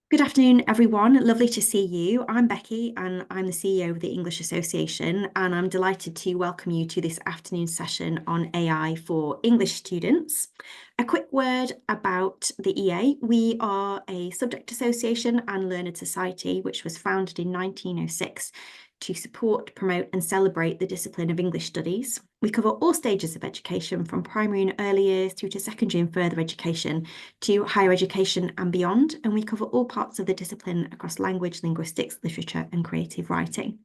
Good afternoon, everyone. Lovely to see you. I'm Becky, and I'm the CEO of the English Association, and I'm delighted to welcome you to this afternoon session on AI for English students. A quick word about the EA. We are a subject association and learned society, which was founded in 1906 to support, promote, and celebrate the discipline of English studies. We cover all stages of education, from primary and early years through to secondary and further education, to higher education and beyond, and we cover all parts of the discipline across language, linguistics, literature, and creative writing.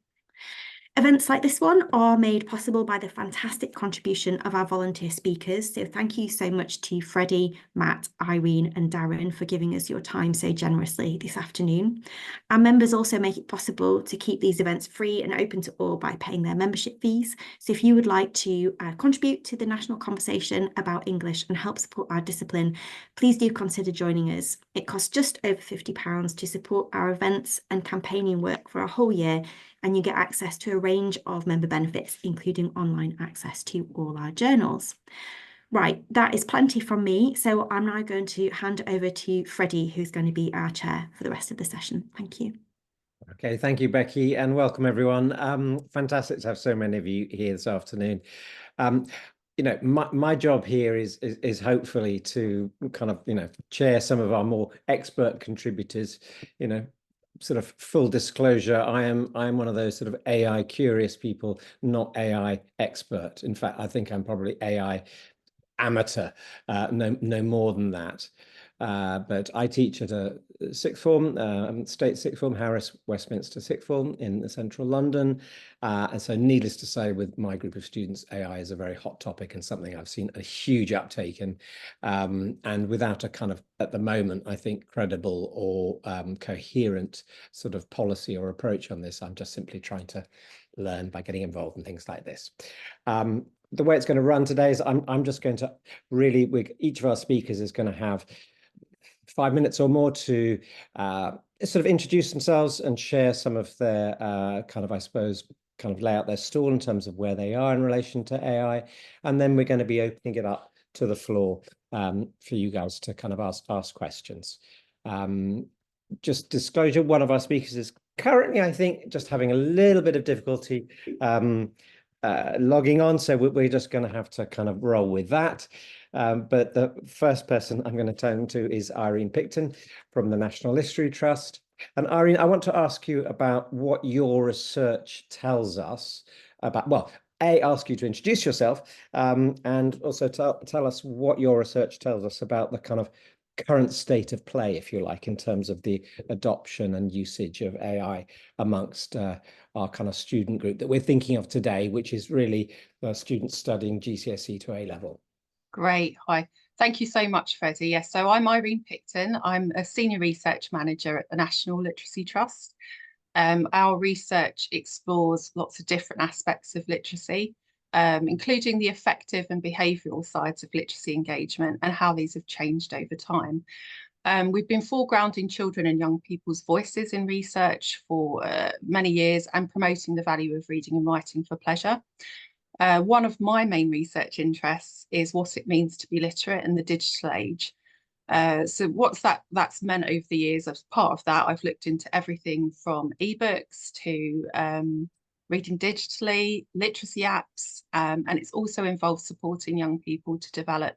Events like this one are made possible by the fantastic contribution of our volunteer speakers. So thank you so much to Freddie, Matt, Irene, and Darren for giving us your time so generously this afternoon. Our members also make it possible to keep these events free and open to all by paying their membership fees. So if you would like to contribute to the national conversation about English and help support our discipline, please do consider joining us. It costs just over £50 to support our events and campaigning work for a whole year, and you get access to a range of member benefits, including online access to all our journals. Right, that is plenty from me. So I'm now going to hand over to Freddie, who's going to be our chair for the rest of the session. Thank you. Okay, thank you, Becky, and welcome everyone. Fantastic to have so many of you here this afternoon. My job here is hopefully to kind of chair some of our more expert contributors. Sort of full disclosure, I am one of those sort of AI curious people, not AI expert. In fact, I think I'm probably AI amateur, no more than that. But I teach at a sixth form, state sixth form, Harris Westminster sixth form in central London. And so needless to say, with my group of students, AI is a very hot topic and something I've seen a huge uptake in. And without a kind of, at the moment, I think, credible or coherent sort of policy or approach on this, I'm just simply trying to learn by getting involved in things like this. The way it's going to run today is I'm just going to really, each of our speakers is going to have 5 minutes or more to sort of introduce themselves and share some of their kind of, I suppose, kind of lay out their stall in terms of where they are in relation to AI. And then we're going to be opening it up to the floor for you guys to kind of ask questions. Just disclosure, one of our speakers is currently, I think, just having a little bit of difficulty logging on, so we're just going to have to kind of roll with that. But the first person I'm going to turn to is Irene Picton from the National Literary Trust. And Irene, I want to ask you about what your research tells us about, well, ask you to introduce yourself, and also tell us what your research tells us about the kind of current state of play, if you like, in terms of the adoption and usage of AI amongst our kind of student group that we're thinking of today, which is really students studying GCSE to A level. Great. Hi. Thank you so much, Freddie. Yes, so I'm Irene Picton. I'm a senior research manager at the National Literacy Trust. Our research explores lots of different aspects of literacy, including the affective and behavioural sides of literacy engagement and how these have changed over time. We've been foregrounding children and young people's voices in research for many years and promoting the value of reading and writing for pleasure. One of my main research interests is what it means to be literate in the digital age. So what's that's meant over the years. As part of that, I've looked into everything from ebooks to reading digitally, literacy apps, and it's also involved supporting young people to develop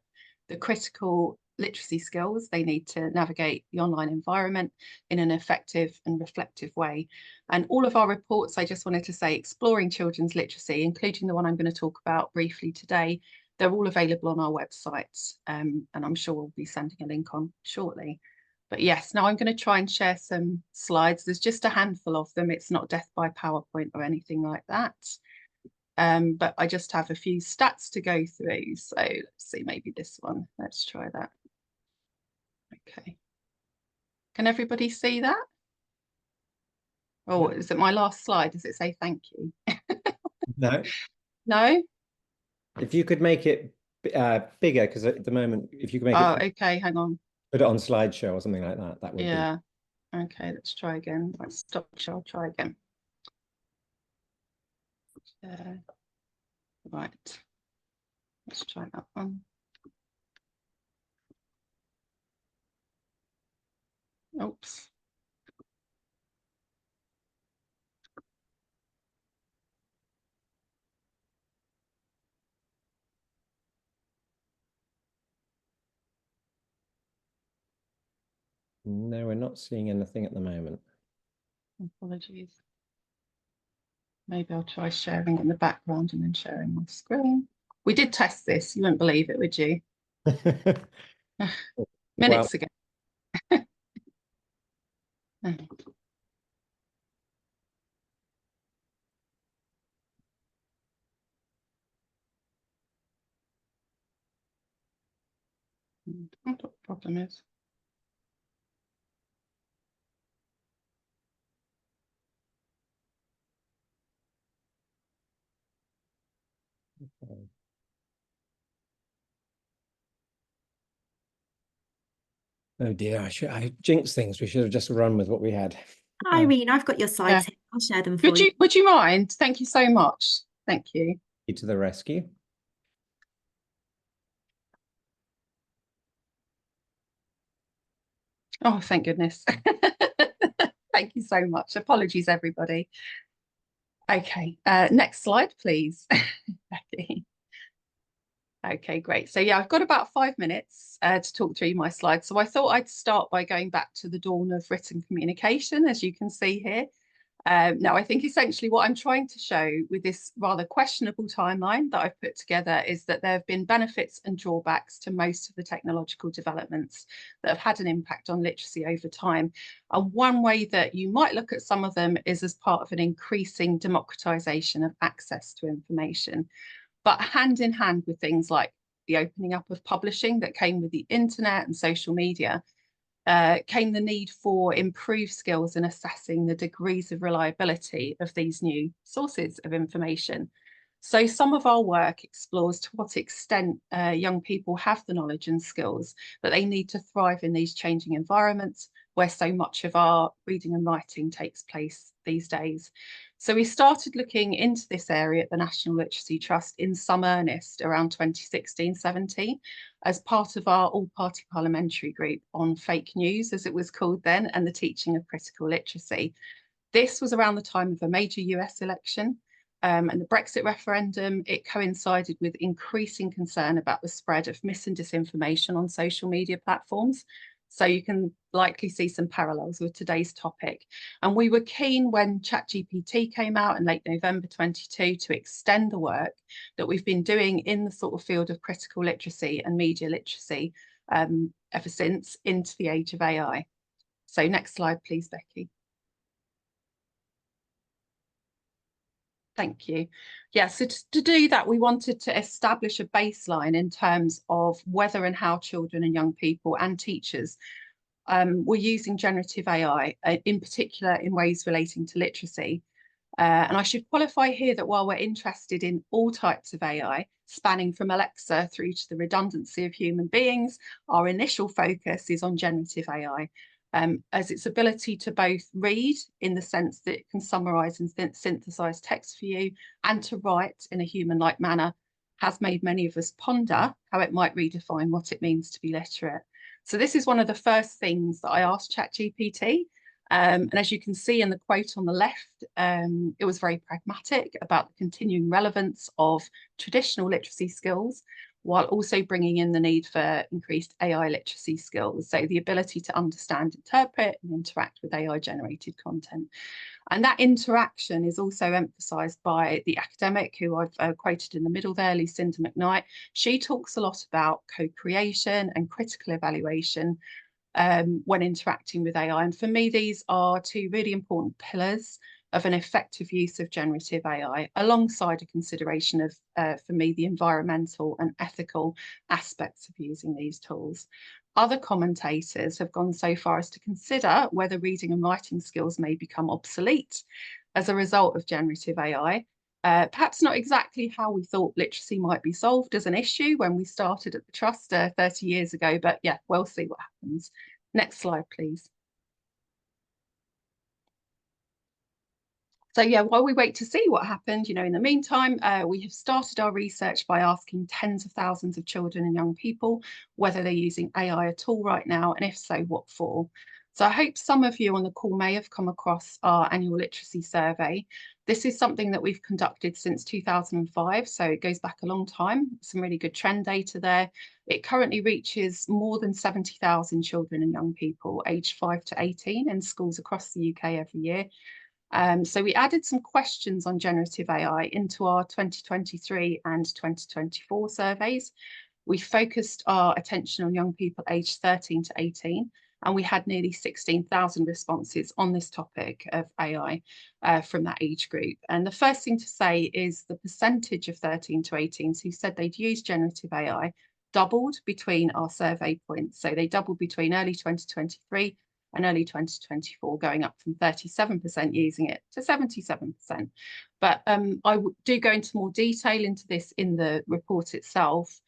the critical literacy skills they need to navigate the online environment in an effective and reflective way. And all of our reports, I just wanted to say, exploring children's literacy, including the one I'm going to talk about briefly today, they're all available on our website, and I'm sure we'll be sending a link on shortly. But yes, now I'm going to try and share some slides. There's just a handful of them. It's not death by PowerPoint or anything like that. But I just have a few stats to go through. So let's see, maybe this one. Let's try that. Okay. Can everybody see that? Oh, is it my last slide? Does it say thank you? No. No? If you could make it bigger, because at the moment, if you could make Oh, it, okay, hang on. put it on slideshow or something like that, that would be. Yeah. Okay, let's try again. Let's stop. I'll try again. Right. Let's try that one. Oops. No, we're not seeing anything at the moment. Apologies. Maybe I'll try sharing in the background and then sharing my screen. We did test this. You wouldn't believe it, would you? Minutes ago. What the problem is. Oh dear, I jinxed things. We should have just run with what we had. Irene, I've got your slides here. I'll share them for you. Would you mind? Thank you so much. Thank you. To the rescue. Oh, thank goodness. Thank you so much. Apologies, everybody. Okay, next slide, please, Becky. Okay, great. So yeah, I've got about 5 minutes to talk through my slides. So I thought I'd start by going back to the dawn of written communication, as you can see here. Now, I think essentially what I'm trying to show with this rather questionable timeline that I've put together is that there have been benefits and drawbacks to most of the technological developments that have had an impact on literacy over time. And one way that you might look at some of them is as part of an increasing democratization of access to information. But hand in hand with things like the opening up of publishing that came with the internet and social media, came the need for improved skills in assessing the degrees of reliability of these new sources of information. So some of our work explores to what extent young people have the knowledge and skills that they need to thrive in these changing environments where so much of our reading and writing takes place these days. So we started looking into this area at the National Literacy Trust in some earnest around 2016-17 as part of our all-party parliamentary group on fake news, as it was called then, and the teaching of critical literacy. This was around the time of a major US election and the Brexit referendum. It coincided with increasing concern about the spread of mis and disinformation on social media platforms. So you can likely see some parallels with today's topic. And we were keen when ChatGPT came out in late November 22 to extend the work that we've been doing in the sort of field of critical literacy and media literacy ever since into the age of AI. So next slide, please, Becky. Thank you. Yeah, so to do that, we wanted to establish a baseline in terms of whether and how children and young people and teachers were using generative AI, in particular in ways relating to literacy. And I should qualify here that while we're interested in all types of AI, spanning from Alexa through to the redundancy of human beings, our initial focus is on generative AI. As its ability to both read in the sense that it can summarize and synthesize text for you, and to write in a human-like manner has made many of us ponder how it might redefine what it means to be literate. So this is one of the first things that I asked ChatGPT. And as you can see in the quote on the left, it was very pragmatic about the continuing relevance of traditional literacy skills, while also bringing in the need for increased AI literacy skills, so the ability to understand, interpret, and interact with AI-generated content. And that interaction is also emphasised by the academic who I've quoted in the middle there, Lucinda McKnight. She talks a lot about co-creation and critical evaluation when interacting with AI. And for me, these are two really important pillars of an effective use of generative AI, alongside a consideration of, for me, the environmental and ethical aspects of using these tools. Other commentators have gone so far as to consider whether reading and writing skills may become obsolete as a result of generative AI. Perhaps not exactly how we thought literacy might be solved as an issue when we started at the Trust 30 years ago, but yeah, we'll see what happens. Next slide, please. So yeah, while we wait to see what happened, in the meantime, we have started our research by asking tens of thousands of children and young people whether they're using AI at all right now, and if so, what for. So I hope some of you on the call may have come across our annual literacy survey. This is something that we've conducted since 2005, so it goes back a long time. Some really good trend data there. It currently reaches more than 70,000 children and young people aged 5 to 18 in schools across the UK every year. So we added some questions on generative AI into our 2023 and 2024 surveys. We focused our attention on young people aged 13 to 18, and we had nearly 16,000 responses on this topic of AI from that age group. And the first thing to say is the percentage of 13 to 18s who said they'd use generative AI doubled between our survey points. So they doubled between early 2023 and early 2024, going up from 37% using it to 77%. But I do go into more detail into this in the report itself.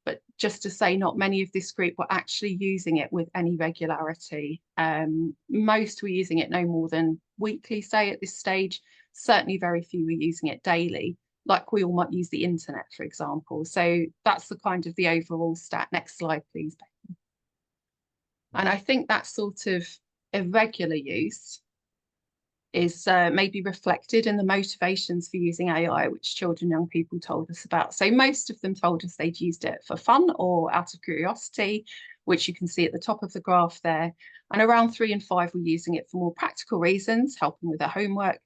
But just to say, not many of this group were actually using it with any regularity. Most were using it no more than weekly, say, at this stage. Certainly very few were using it daily, like we all might use the internet, for example. So that's the kind of the overall stat. Next slide, please. And I think that sort of irregular use is maybe reflected in the motivations for using AI, which children and young people told us about. So most of them told us they'd used it for fun or out of curiosity, which you can see at the top of the graph there. And around 3 and 5 were using it for more practical reasons, helping with their homework.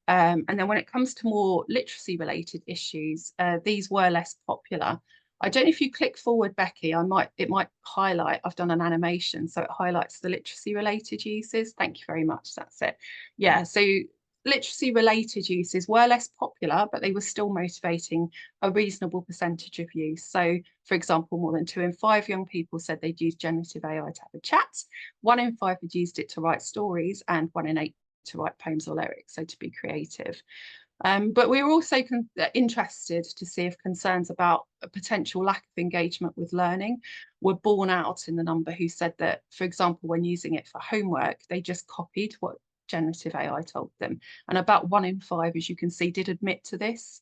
And then when it comes to more literacy related issues, these were less popular. I don't know if you click forward, Becky, it might highlight, I've done an animation, so it highlights the literacy related uses. Thank you very much, that's it. Yeah, so literacy related uses were less popular, but they were still motivating a reasonable percentage of use. So for example, more than 2 in 5 young people said they'd use generative AI to have a chat. 1 in 5 had used it to write stories, and 1 in 8 to write poems or lyrics, so to be creative. But we were also interested to see if concerns about a potential lack of engagement with learning were borne out in the number who said that, for example, when using it for homework, they just copied what generative AI told them. And about 1 in 5, as you can see, did admit to this.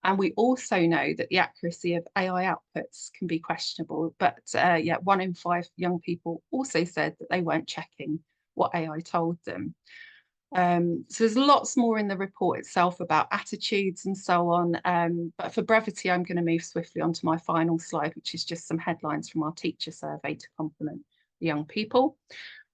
And we also know that the accuracy of AI outputs can be questionable. But yeah, 1 in 5 young people also said that they weren't checking what AI told them. So there's lots more in the report itself about attitudes and so on. But for brevity, I'm going to move swiftly on to my final slide, which is just some headlines from our teacher survey to complement the young people.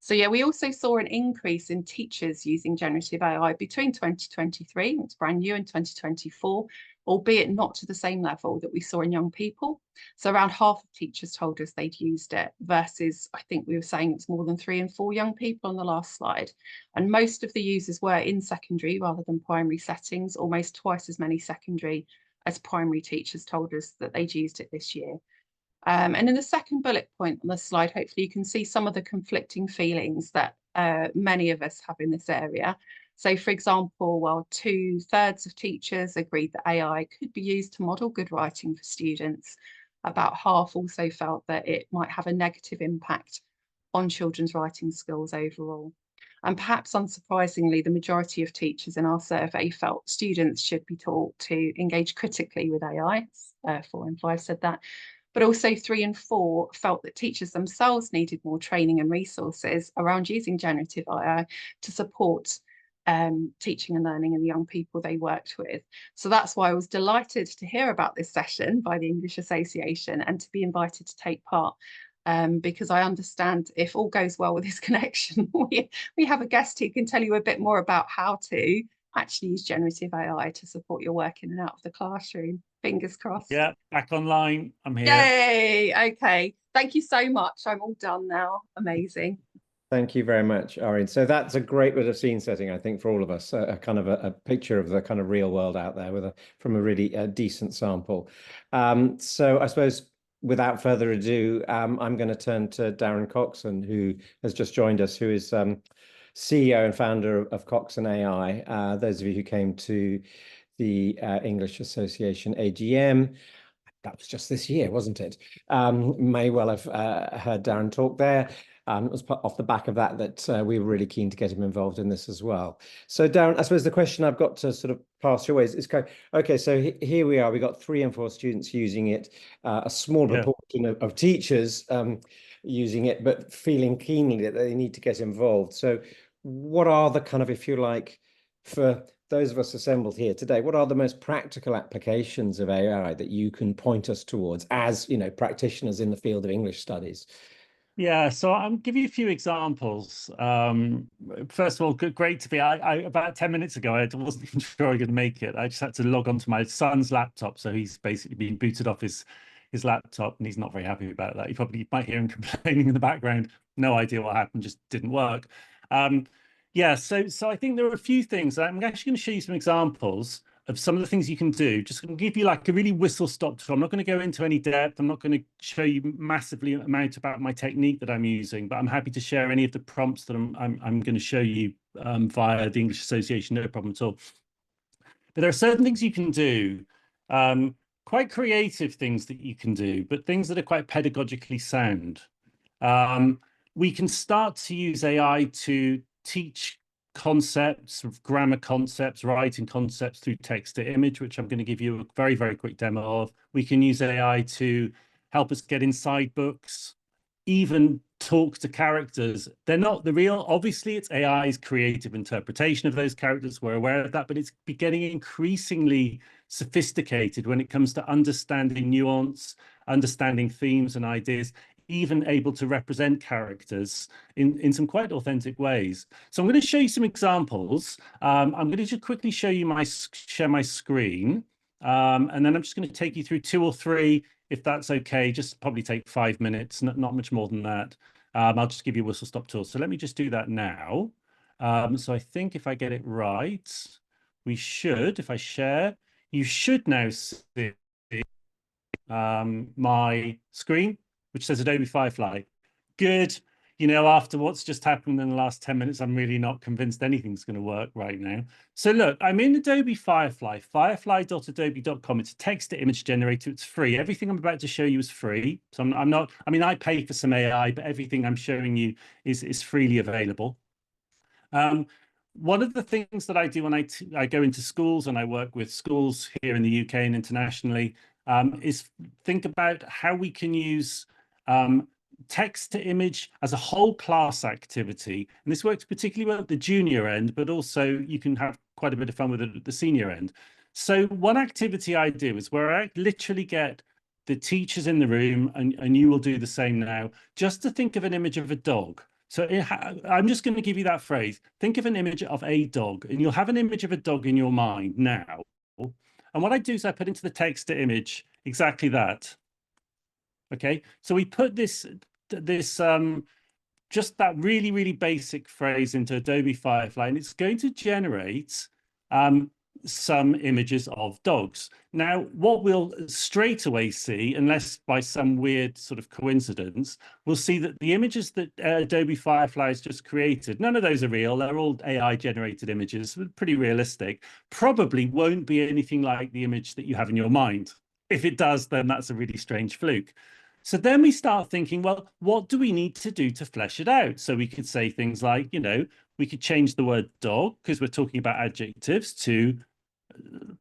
So yeah, we also saw an increase in teachers using generative AI between 2023, it's brand new, and 2024, albeit not to the same level that we saw in young people. So around half of teachers told us they'd used it versus, I think we were saying it's more than 3 in 4 young people on the last slide. And most of the users were in secondary rather than primary settings, almost twice as many secondary as primary teachers told us that they'd used it this year. And in the second bullet point on the slide, hopefully you can see some of the conflicting feelings that many of us have in this area. So for example, while 2/3 of teachers agreed that AI could be used to model good writing for students, about half also felt that it might have a negative impact on children's writing skills overall. And perhaps unsurprisingly, the majority of teachers in our survey felt students should be taught to engage critically with AI. 4 in 5 said that. But also 3 and 4 felt that teachers themselves needed more training and resources around using generative AI to support teaching and learning in the young people they worked with. So that's why I was delighted to hear about this session by the English Association and to be invited to take part, because I understand if all goes well with this connection, we have a guest who can tell you a bit more about how to actually use generative AI to support your work in and out of the classroom. Fingers crossed. Yeah, back online. I'm here. Yay! Okay. Thank you so much. I'm all done now. Amazing. Thank you very much, Irene. So that's a great bit of scene setting, I think, for all of us. A kind of a picture of the kind of real world out there from a really decent sample. So I suppose without further ado, I'm going to turn to Darren Coxon, who has just joined us, who is CEO and founder of Coxon AI. Those of you who came to the English Association AGM, that was just this year, wasn't it? May well have heard Darren talk there. It was off the back of that we were really keen to get him involved in this as well. So Darren, I suppose the question I've got to sort of pass your way is okay, so here we are, we got 3 and 4 students using it, a small proportion of teachers using it, but feeling keenly that they need to get involved. So what are the kind of, if you like, for those of us assembled here today, what are the most practical applications of AI that you can point us towards as, you know, practitioners in the field of English studies? Yeah, so I'll give you a few examples. First of all, great to be. I about 10 minutes ago, I wasn't even sure I was going to make it. I just had to log on to my son's laptop, so he's basically been booted off his laptop, and he's not very happy about that. You might hear him complaining in the background. No idea what happened, just didn't work. Yeah, so I think there are a few things. I'm actually going to show you some examples of some of the things you can do. Just going to give you like a really whistle-stop tour. I'm not going to go into any depth. I'm not going to show you massively amount about my technique that I'm using, but I'm happy to share any of the prompts that I'm going to show you via the English Association, no problem at all. But there are certain things you can do, quite creative things that you can do, but things that are quite pedagogically sound. We can start to use AI to teach concepts, grammar concepts, writing concepts through text to image, which I'm going to give you a very, very quick demo of. We can use AI to help us get inside books, even talk to characters. They're not the real, obviously it's AI's creative interpretation of those characters, we're aware of that, but it's getting increasingly sophisticated when it comes to understanding nuance, understanding themes and ideas, even able to represent characters in some quite authentic ways. So I'm going to show you some examples. I'm going to just quickly show you share my screen, and then I'm just going to take you through 2 or 3, if that's okay. Just probably take 5 minutes, not much more than that. I'll just give you a whistle-stop tour. So let me just do that now. So I think if I get it right, we should, if I share, you should now see my screen, which says Adobe Firefly. Good. You know, after what's just happened in the last 10 minutes, I'm really not convinced anything's going to work right now. So look, I'm in Adobe Firefly, firefly.adobe.com. It's a text to image generator. It's free. Everything I'm about to show you is free. So I'm not, I mean, I pay for some AI, but everything I'm showing you is freely available. One of the things that I do when I go into schools and I work with schools here in the UK and internationally is think about how we can use text to image as a whole class activity. And this works particularly well at the junior end, but also you can have quite a bit of fun with it at the senior end. So one activity I do is where I literally get the teachers in the room, and you will do the same now, just to think of an image of a dog. So I'm just going to give you that phrase. Think of an image of a dog, and you'll have an image of a dog in your mind now. And what I do is I put into the text to image exactly that. Okay, so we put this just that really, really basic phrase into Adobe Firefly, and it's going to generate some images of dogs. Now, what we'll straight away see, unless by some weird sort of coincidence, we'll see that the images that Adobe Firefly has just created, none of those are real. They're all AI generated images, pretty realistic. Probably won't be anything like the image that you have in your mind. If it does, then that's a really strange fluke. So then we start thinking, well, what do we need to do to flesh it out? So we could say things like, you know, we could change the word dog, because we're talking about adjectives, to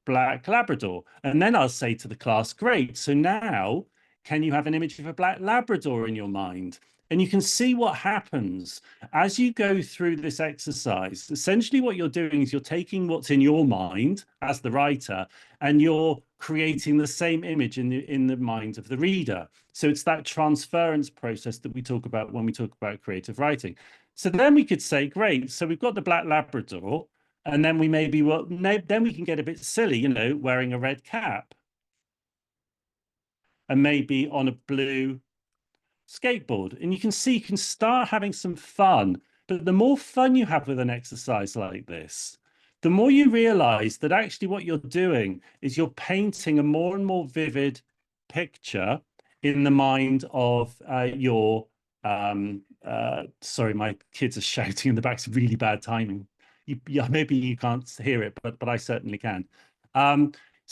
black Labrador. And then I'll say to the class, great, so now can you have an image of a black Labrador in your mind? And you can see what happens as you go through this exercise. Essentially what you're doing is you're taking what's in your mind as the writer, and you're creating the same image in the mind of the reader. So it's that transference process that we talk about when we talk about creative writing. So then we could say, great, so we've got the black Labrador, and then we maybe, well, then we can get a bit silly, you know, wearing a red cap, and maybe on a blue skateboard. And you can see, you can start having some fun. But the more fun you have with an exercise like this, the more you realize that actually what you're doing is you're painting a more and more vivid picture in the mind of your sorry, my kids are shouting in the back. It's really bad timing. Yeah, maybe you can't hear it, but I certainly can.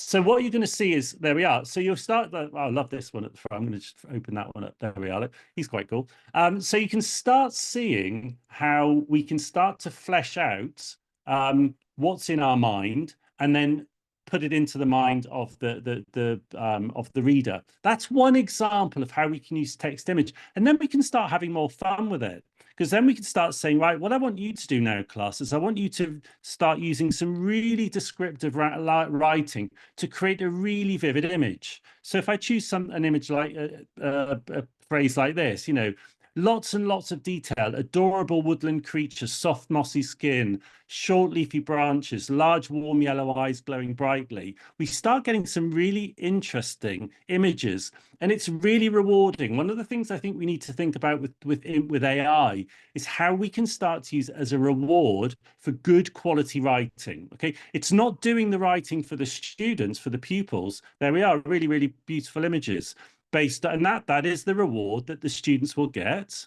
So what you're going to see is, there we are. So you'll start, oh, I love this one at the front. I'm going to just open that one up. There we are. He's quite cool. So you can start seeing how we can start to flesh out what's in our mind, and then put it into the mind of the reader. That's one example of how we can use text image, and then we can start having more fun with it. Because then we can start saying, right, what I want you to do now, class, is I want you to start using some really descriptive writing to create a really vivid image. So if I choose an image like a phrase like this, you know, lots and lots of detail, adorable woodland creatures, soft mossy skin, short leafy branches, large warm yellow eyes glowing brightly. We start getting some really interesting images, and it's really rewarding. One of the things I think we need to think about with AI is how we can start to use it as a reward for good quality writing. Okay, it's not doing the writing for the students, for the pupils. There we are, really, really beautiful images. And that is the reward that the students will get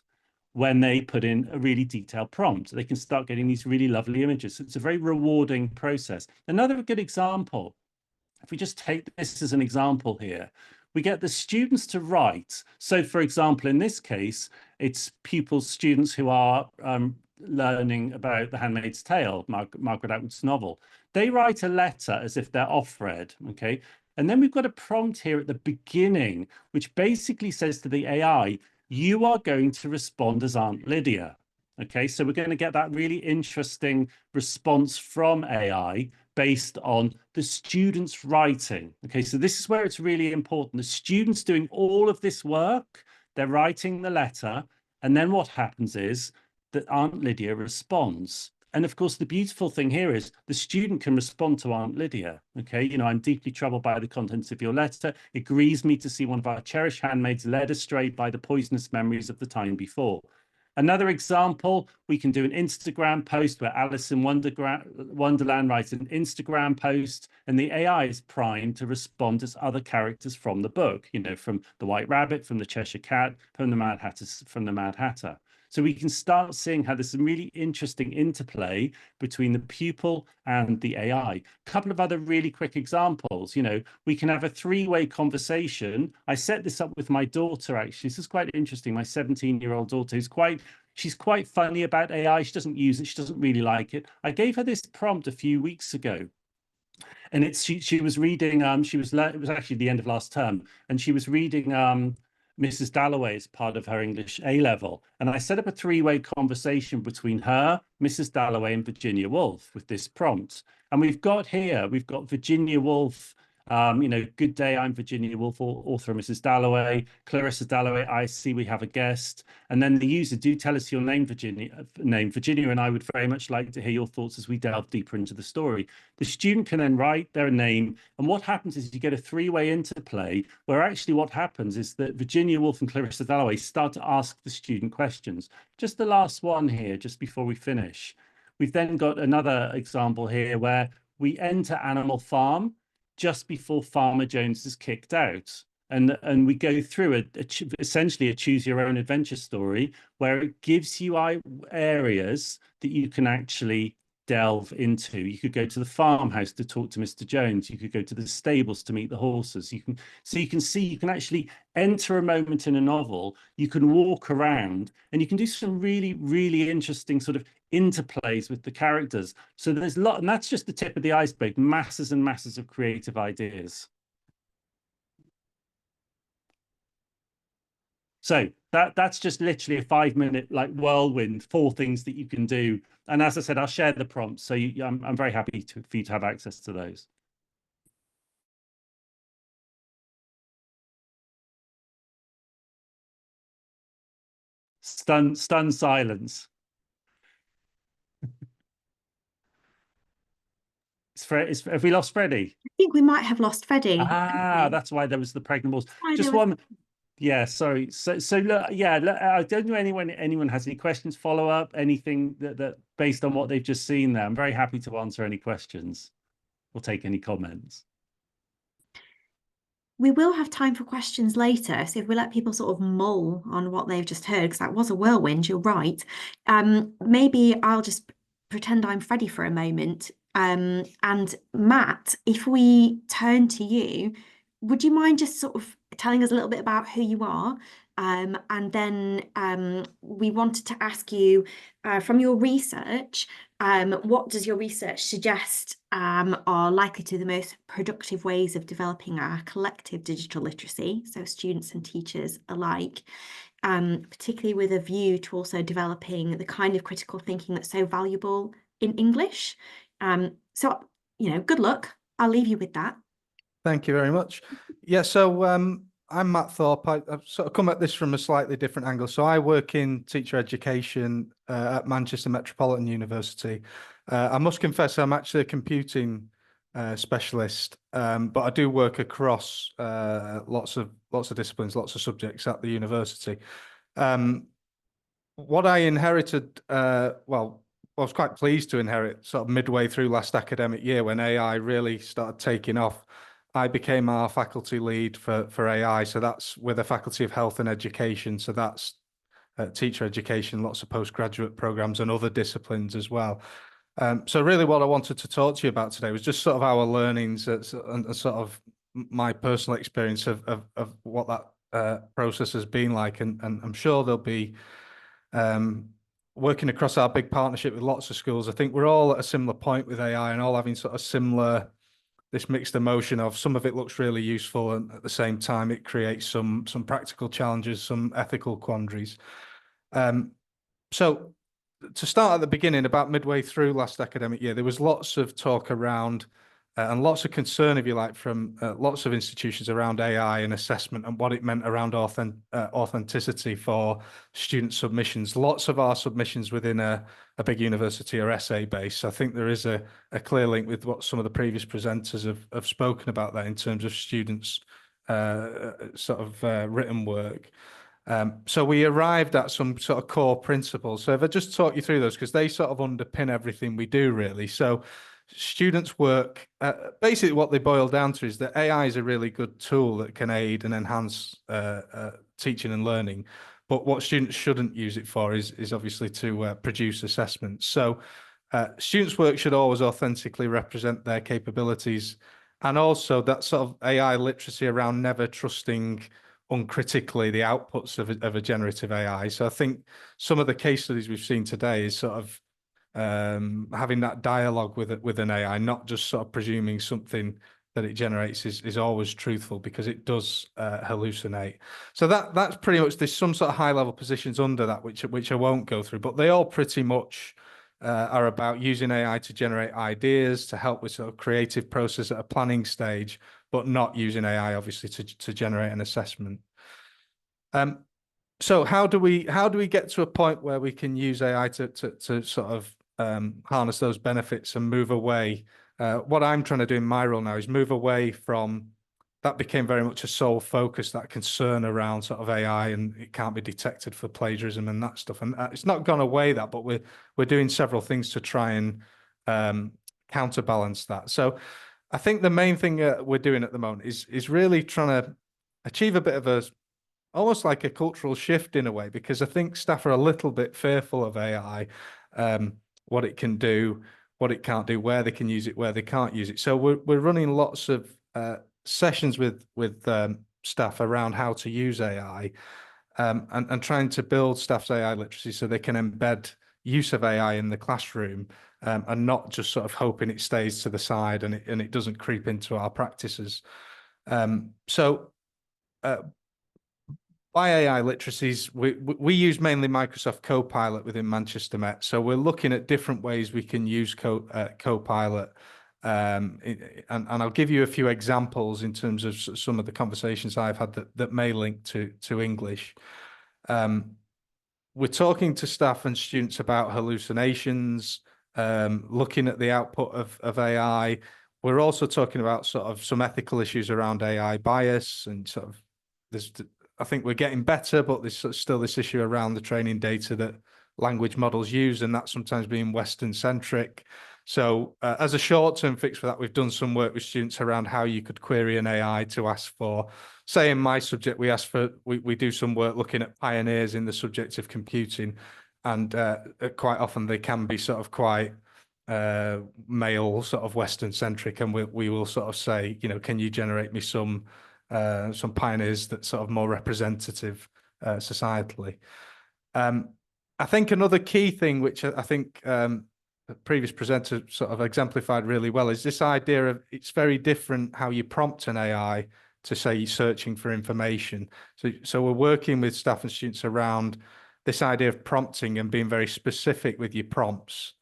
when they put in a really detailed prompt. They can start getting these really lovely images. It's a very rewarding process. Another good example, if we just take this as an example here, we get the students to write. So for example, in this case, it's pupils, students who are learning about The Handmaid's Tale, Margaret Atwood's novel. They write a letter as if they're off-read, okay? And then we've got a prompt here at the beginning, which basically says to the AI, you are going to respond as Aunt Lydia. Okay, so we're going to get that really interesting response from AI based on the students writing. Okay, so this is where it's really important. The students doing all of this work, they're writing the letter, and then what happens is that Aunt Lydia responds. And of course, the beautiful thing here is the student can respond to Aunt Lydia. Okay, you know, I'm deeply troubled by the contents of your letter. It grieves me to see one of our cherished handmaids led astray by the poisonous memories of the time before. Another example, we can do an Instagram post where Alice in Wonderland writes an Instagram post, and the AI is primed to respond as other characters from the book, you know, from the White Rabbit, from the Cheshire Cat, from the Mad Hatter. So we can start seeing how there's some really interesting interplay between the pupil and the AI. A couple of other really quick examples, you know, we can have a three-way conversation. I set this up with my daughter, actually. This is quite interesting. My 17-year-old daughter she's quite funny about AI. She doesn't use it. She doesn't really like it. I gave her this prompt a few weeks ago. And she was reading, it was actually the end of last term, and she was reading Mrs. Dalloway as part of her English A-level. And I set up a three-way conversation between her, Mrs. Dalloway, and Virginia Woolf with this prompt. And we've got Virginia Woolf, you know, good day, I'm Virginia Woolf, author of Mrs. Dalloway. Clarissa Dalloway, I see we have a guest. And then the user, do tell us your name, Virginia, and I would very much like to hear your thoughts as we delve deeper into the story. The student can then write their name. And what happens is you get a three-way interplay where actually what happens is that Virginia Woolf and Clarissa Dalloway start to ask the student questions. Just the last one here, just before we finish. We've then got another example here where we enter Animal Farm just before Farmer Jones is kicked out. And we go through essentially a choose your own adventure story where it gives you areas that you can actually delve into. You could go to the farmhouse to talk to Mr. Jones. You could go to the stables to meet the horses. You can actually enter a moment in a novel. You can walk around and you can do some really, really interesting sort of interplays with the characters. So there's a lot, and that's just the tip of the iceberg, masses and masses of creative ideas. So that's just literally a 5-minute like whirlwind, 4 things that you can do. And as I said, I'll share the prompts. So I'm very happy for you to have access to those. Stunned silence. Have we lost Freddie? I think we might have lost Freddie. That's why there was the pregnant pause. Just one. Yeah, sorry. So look, yeah, I don't know anyone has any questions, follow up, anything that based on what they've just seen there. I'm very happy to answer any questions or take any comments. We will have time for questions later. So if we let people sort of mull on what they've just heard, because that was a whirlwind, you're right. Maybe I'll just pretend I'm Freddie for a moment. And Matt, if we turn to you, would you mind just sort of telling us a little bit about who you are? And then we wanted to ask you from your research, What does your research suggest are likely to be the most productive ways of developing our collective digital literacy, so students and teachers alike, particularly with a view to also developing the kind of critical thinking that's so valuable in English? So, good luck. I'll leave you with that. Thank you very much. Yeah, so I'm Matt Thorpe. I've sort of come at this from a slightly different angle. So I work in teacher education at Manchester Metropolitan University. I must confess I'm actually a computing specialist, but I do work across lots of disciplines, lots of subjects at the university. What I inherited, well, I was quite pleased to inherit sort of midway through last academic year when AI really started taking off. I became our faculty lead for AI, so that's with the Faculty of Health and Education. So that's teacher education, lots of postgraduate programs and other disciplines as well. So really what I wanted to talk to you about today was just sort of our learnings and sort of my personal experience of what that process has been like. And I'm sure there'll be working across our big partnership with lots of schools. I think we're all at a similar point with AI and all having sort of similar, this mixed emotion of some of it looks really useful and at the same time it creates some practical challenges, some ethical quandaries. So to start at the beginning, about midway through last academic year, there was lots of talk around and lots of concern, if you like, from lots of institutions around AI and assessment and what it meant around authenticity for student submissions. Lots of our submissions within a big university are essay-based. So I think there is a clear link with what some of the previous presenters have spoken about that in terms of students' written work. So we arrived at some sort of core principles. So if I just talk you through those, because they sort of underpin everything we do, really. So students' work, basically what they boil down to is that AI is a really good tool that can aid and enhance teaching and learning. But what students shouldn't use it for is obviously to produce assessments. So students' work should always authentically represent their capabilities. And also that sort of AI literacy around never trusting uncritically the outputs of a generative AI. So I think some of the case studies we've seen today is sort of having that dialogue with an AI, not just sort of presuming something that it generates is always truthful, because it does hallucinate. So that's pretty much, there's some sort of high level positions under that which I won't go through, but they all pretty much are about using AI to generate ideas, to help with sort of creative process at a planning stage, but not using AI obviously to generate an assessment. So how do we get to a point where we can use AI to sort of harness those benefits and move away? What I'm trying to do in my role now is move away from that. Became very much a sole focus, that concern around sort of AI and it can't be detected for plagiarism and that stuff. And it's not gone away that, but we're doing several things to try and counterbalance that. So I think the main thing we're doing at the moment is really trying to achieve a bit of almost like a cultural shift in a way, because I think staff are a little bit fearful of AI, what it can do, what it can't do, where they can use it, where they can't use it. So we're running lots of sessions with staff around how to use AI, and trying to build staff's AI literacy so they can embed use of AI in the classroom, and not just sort of hoping it stays to the side and it doesn't creep into our practices. By AI literacies, we use mainly Microsoft Copilot within Manchester Met. So we're looking at different ways we can use Copilot. And I'll give you a few examples in terms of some of the conversations I've had that may link to English. We're talking to staff and students about hallucinations, looking at the output of AI. We're also talking about sort of some ethical issues around AI bias and sort of I think we're getting better, but there's still this issue around the training data that language models use, and that sometimes being Western centric. So as a short-term fix for that, we've done some work with students around how you could query an AI to ask for, say in my subject, we do some work looking at pioneers in the subject of computing, and quite often they can be sort of quite male, sort of Western centric, and we will sort of say, can you generate me some pioneers that sort of more representative societally. I think another key thing, which I think previous presenter sort of exemplified really well, is this idea of it's very different how you prompt an AI to say you're searching for information. So we're working with staff and students around this idea of prompting and being very specific with your prompts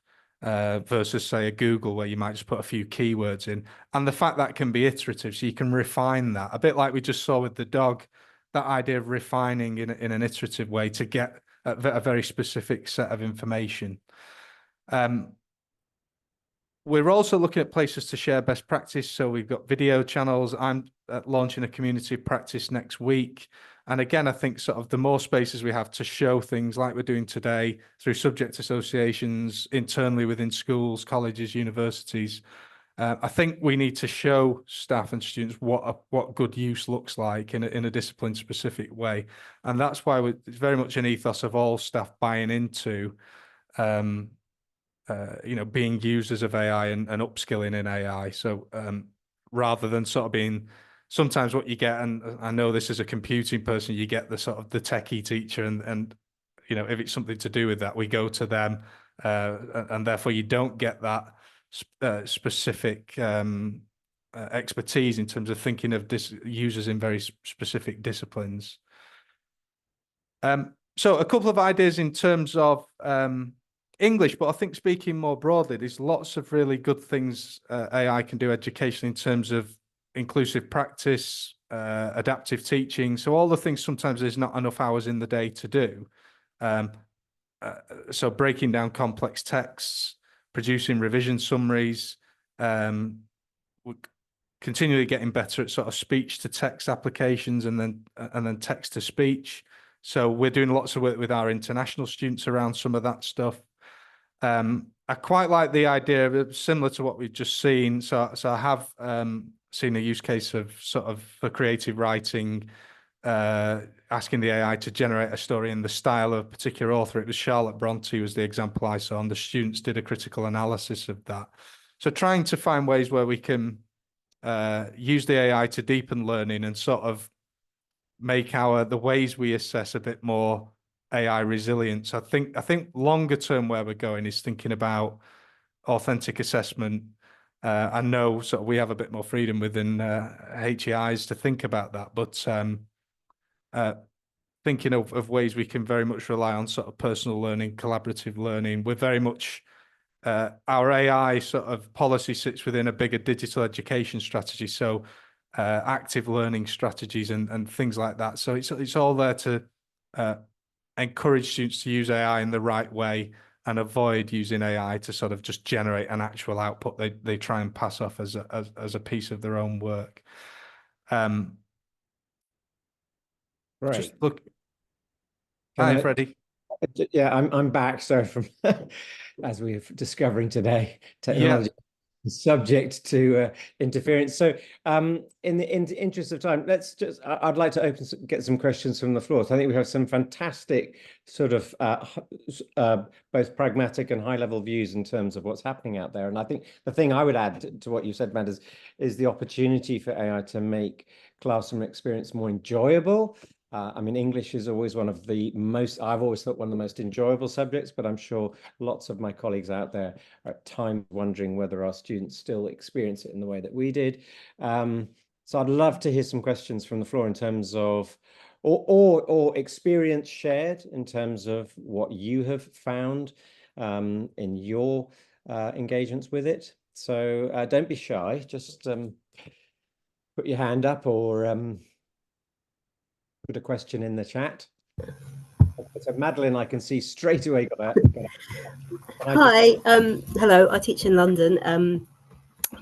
versus say a Google where you might just put a few keywords in. And the fact that can be iterative, so you can refine that, a bit like we just saw with the dog, that idea of refining in an iterative way to get a very specific set of information. We're also looking at places to share best practice. So we've got video channels. I'm launching a community practice next week. And again, I think sort of the more spaces we have to show things like we're doing today through subject associations, internally within schools, colleges, universities, I think we need to show staff and students what good use looks like in a discipline specific way. And that's why it's very much an ethos of all staff buying into being users of AI and upskilling in AI. So rather than sort of being sometimes what you get, and I know this as a computing person, you get the sort of the techie teacher, and if it's something to do with that, we go to them, and therefore you don't get that specific expertise in terms of thinking of users in very specific disciplines. So a couple of ideas in terms of English, but I think speaking more broadly, there's lots of really good things AI can do educationally in terms of inclusive practice, adaptive teaching. So all the things sometimes there's not enough hours in the day to do. So breaking down complex texts, producing revision summaries, we're continually getting better at sort of speech to text applications and then text to speech. So we're doing lots of work with our international students around some of that stuff. I quite like the idea of similar to what we've just seen. So I have seen a use case of sort of for creative writing, asking the AI to generate a story in the style of a particular author. It was Charlotte Bronte was the example I saw, and the students did a critical analysis of that. So trying to find ways where we can use the AI to deepen learning and sort of make the ways we assess a bit more AI resilience. I think longer term where we're going is thinking about authentic assessment. I know sort of we have a bit more freedom within HEIs to think about that, but thinking of ways we can very much rely on sort of personal learning, collaborative learning. We're very much our AI sort of policy sits within a bigger digital education strategy. So active learning strategies and things like that. So it's all there to encourage students to use AI in the right way and avoid using AI to sort of just generate an actual output they try and pass off as a piece of their own work. Right. Just look. Hi, Freddie. Yeah, I'm back. So from as we're discovering today, technology is subject to interference. So in the interest of time, I'd like to get some questions from the floor. So I think we have some fantastic sort of both pragmatic and high level views in terms of what's happening out there. And I think the thing I would add to what you said, Matt, is the opportunity for AI to make classroom experience more enjoyable. I mean, English is always I've always thought one of the most enjoyable subjects, but I'm sure lots of my colleagues out there are at times wondering whether our students still experience it in the way that we did. So I'd love to hear some questions from the floor in terms of, or experience shared in terms of what you have found in your engagements with it. So don't be shy, just put your hand up or put a question in the chat. So Madeline, I can see straight away got that. Hi, hello. I teach in London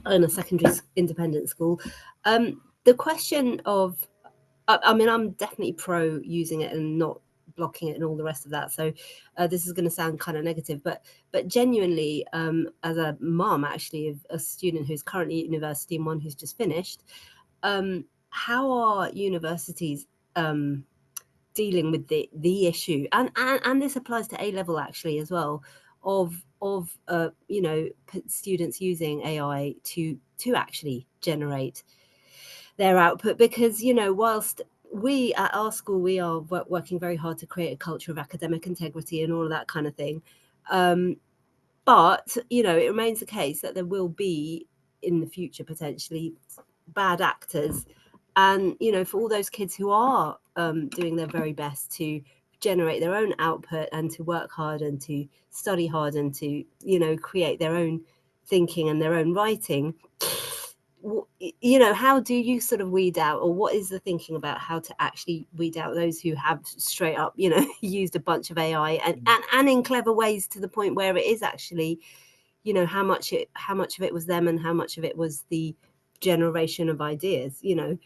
in a secondary independent school. The question of, I mean, I'm definitely pro using it and not blocking it and all the rest of that. So this is going to sound kind of negative, but genuinely, as a mom actually of a student who's currently at university and one who's just finished, how are universities dealing with the issue, and this applies to A-level actually as well, of students using AI to actually generate their output, because whilst we at our school we are working very hard to create a culture of academic integrity and all of that kind of thing, But, you know, it remains the case that there will be in the future potentially bad actors. And, you know, for all those kids who are doing their very best to generate their own output and to work hard and to study hard and to, you know, create their own thinking and their own writing, you know, how do you sort of weed out, or what is the thinking about how to actually weed out those who have straight up, you know, used a bunch of AI and in clever ways to the point where it is actually, you know, how much of it was them and how much of it was the generation of ideas, you know,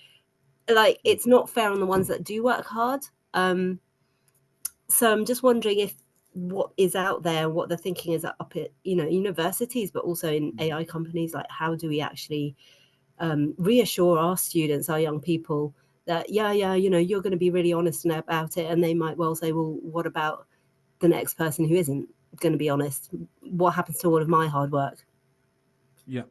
like it's not fair on the ones that do work hard. So I'm just wondering if what is out there, what the thinking is up at, you know, universities, but also in AI companies, like how do we actually reassure our students, our young people, that yeah, you know, you're going to be really honest about it, and they might well say, well, what about the next person who isn't going to be honest? What happens to all of my hard work? Yeah.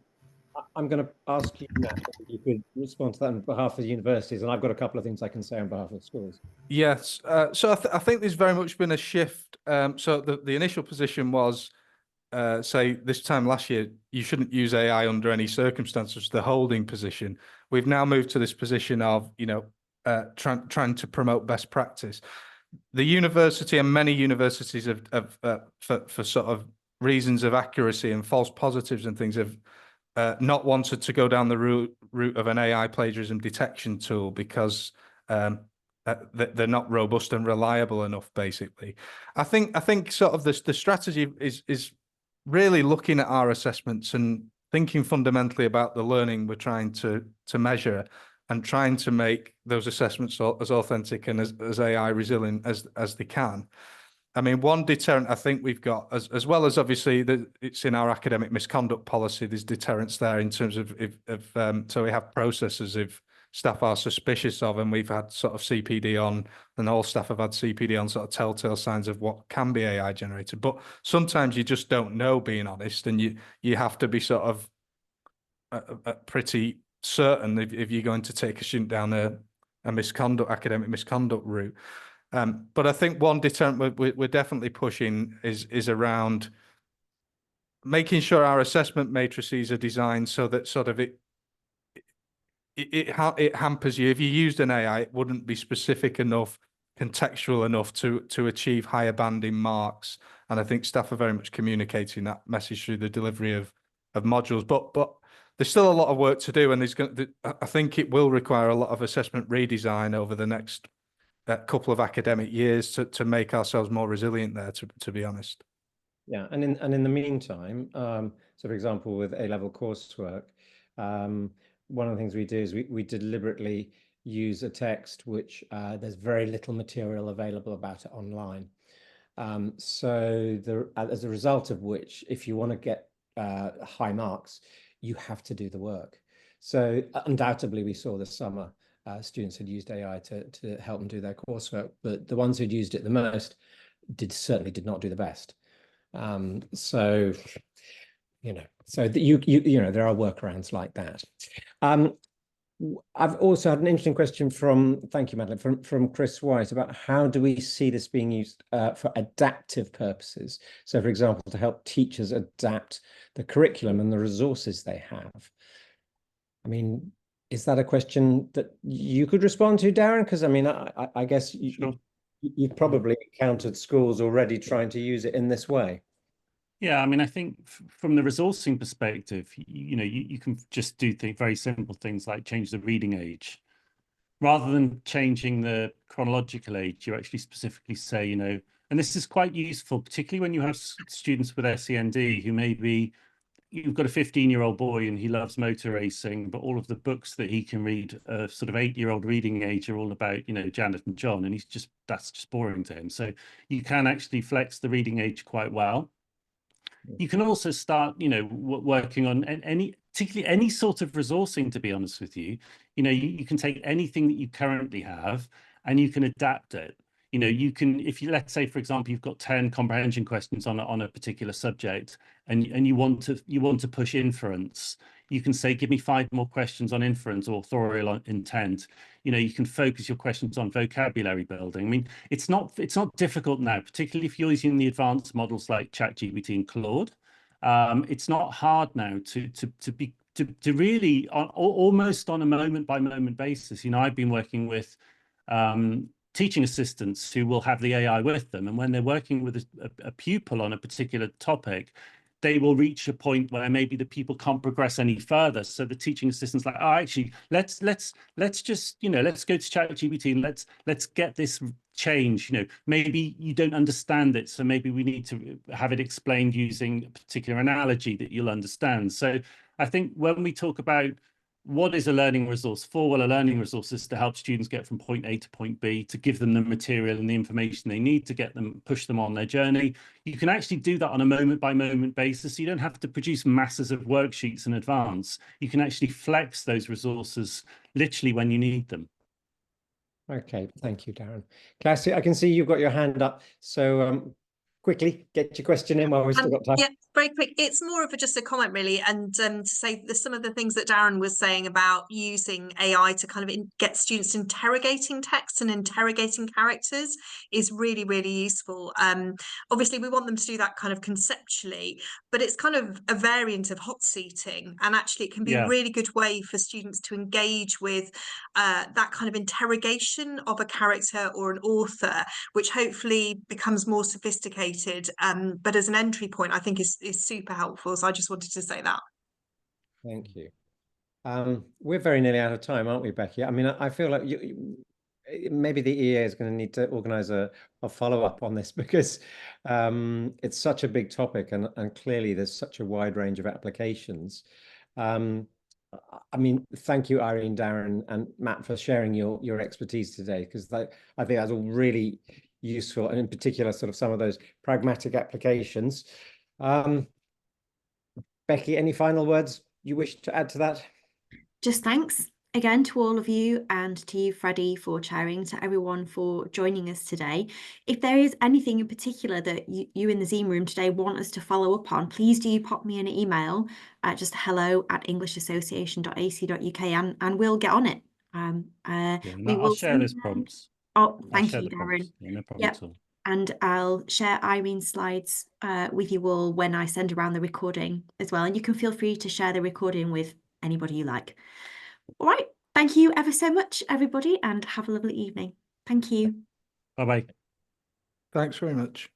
I'm going to ask you, Nat, if you could respond to that on behalf of the universities, and I've got a couple of things I can say on behalf of schools. Yes. So I think there's very much been a shift. So the initial position was, say this time last year, you shouldn't use AI under any circumstances, the holding position. We've now moved to this position of, you know, trying to promote best practice. The university and many universities have for sort of reasons of accuracy and false positives and things have not wanted to go down the route of an AI plagiarism detection tool because they're not robust and reliable enough. Basically, I think sort of the strategy is really looking at our assessments and thinking fundamentally about the learning we're trying to measure, and trying to make those assessments as authentic and as AI resilient as they can. I mean, one deterrent I think we've got, as well as obviously it's in our academic misconduct policy, there's deterrents there in terms of so we have processes if staff are suspicious of, and we've had sort of CPD on, and all staff have had CPD on sort of telltale signs of what can be AI generated. But sometimes you just don't know, being honest, and you have to be sort of pretty certain if you're going to take a student down a academic misconduct route. But I think one deterrent we're definitely pushing is around making sure our assessment matrices are designed so that sort of it hampers you. If you used an AI, it wouldn't be specific enough, contextual enough to achieve higher banding marks. And I think staff are very much communicating that message through the delivery of modules. But there's still a lot of work to do, and I think it will require a lot of assessment redesign over the next couple of academic years to make ourselves more resilient there, to be honest. Yeah, and in the meantime, so for example, with A-level coursework, one of the things we do is we deliberately use a text which there's very little material available about it online. So as a result of which, if you want to get high marks, you have to do the work. So undoubtedly, we saw this summer students had used AI to help them do their coursework, but the ones who'd used it the most certainly did not do the best. So you know, so you know, there are workarounds like that. I've also had an interesting question thank you, Madeline, from Chris White about how do we see this being used for adaptive purposes? So, for example, to help teachers adapt the curriculum and the resources they have. I mean, is that a question that you could respond to, Darren? Because I mean, I guess you've probably encountered schools already trying to use it in this way. Yeah, I mean, I think from the resourcing perspective, you know, you can just do very simple things like change the reading age. Rather than changing the chronological age, you actually specifically say, you know, and this is quite useful, particularly when you have students with SEND who maybe you've got a 15-year-old boy and he loves motor racing, but all of the books that he can read, sort of 8-year-old reading age, are all about, you know, Janet and John, and that's just boring to him. So you can actually flex the reading age quite well. You can also start, you know, working on particularly any sort of resourcing, to be honest with you. You know, you can take anything that you currently have and you can adapt it. You know, you can, if you, let's say, for example, you've got 10 comprehension questions on a particular subject, and you want to push inference, you can say, give me 5 more questions on inference or authorial intent. You know, you can focus your questions on vocabulary building. I mean, it's not difficult now, particularly if you're using the advanced models like ChatGPT and Claude. it's not hard now to really almost on a moment by moment basis. You know, I've been working with teaching assistants who will have the AI with them, and when they're working with a pupil on a particular topic, they will reach a point where maybe the pupil can't progress any further. So the teaching assistant's like, oh, actually, let's just, you know, let's go to ChatGPT and let's get this change. You know, maybe you don't understand it, so maybe we need to have it explained using a particular analogy that you'll understand. So I think when we talk about what is a learning resource for? Well, a learning resource is to help students get from point A to point B, to give them the material and the information they need to get them, push them on their journey. You can actually do that on a moment by moment basis. You don't have to produce masses of worksheets in advance. You can actually flex those resources literally when you need them. Okay, thank you, Darren. Class, I can see you've got your hand up. So quickly get your question in while we've still got time. Yeah, very quick. It's more of just a comment, really, and to say there's some of the things that Darren was saying about using AI to kind of get students interrogating text and interrogating characters is really, really useful. Obviously, we want them to do that kind of conceptually, but it's kind of a variant of hot seating, and actually it can be a really good way for students to engage with that kind of interrogation of a character or an author, which hopefully becomes more sophisticated. But as an entry point, I think is super helpful. So I just wanted to say that. Thank you. We're very nearly out of time, aren't we, Becky? I mean, I feel like maybe the EA is going to need to organise a follow-up on this, because it's such a big topic, and clearly there's such a wide range of applications. I mean, thank you, Irene, Darren, and Matt, for sharing your expertise today, because I think that's all really useful, and in particular, sort of some of those pragmatic applications. Becky, any final words you wish to add to that? Just thanks again to all of you, and to you, Freddie, for chairing, to everyone for joining us today. If there is anything in particular that you in the Zoom room today want us to follow up on, please do pop me an email at just hello@englishassociation.ac.uk, and we'll get on it. I'll share those prompts. Oh, thank you, Darren. Yeah, no problem at all. And I'll share Irene's slides with you all when I send around the recording as well. And you can feel free to share the recording with anybody you like. All right. Thank you ever so much, everybody, and have a lovely evening. Thank you. Bye-bye. Thanks very much.